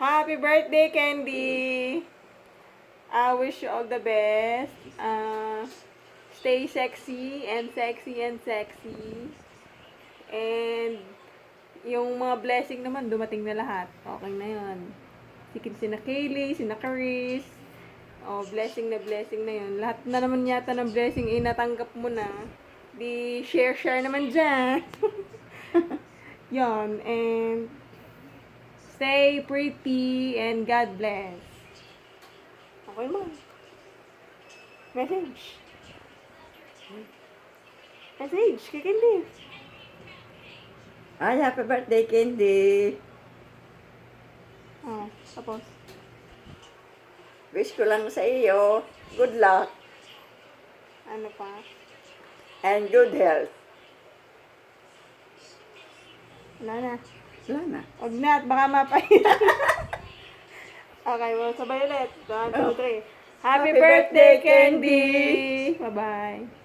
Happy birthday, Candy! I wish you all the best. Stay sexy and sexy and sexy. And yung mga blessing naman, dumating na lahat. Okay na yun. Sina Kaylee, sina Caris. Oh, blessing na yun. Lahat na naman yata ng blessing natanggap mo na. Di share naman dyan. Yon. And stay pretty and God bless. Okay mo. Message. Message, kay Candy. Ay, happy birthday, Candy. Oh, tapos. Wish ko lang sa iyo, good luck Ano pa? and good health. Wala na. Wala na. Huwag na at baka mapahiya. Okay, well, sabay ulit. 1, 2, 3. Happy birthday, Candy! Bye-bye.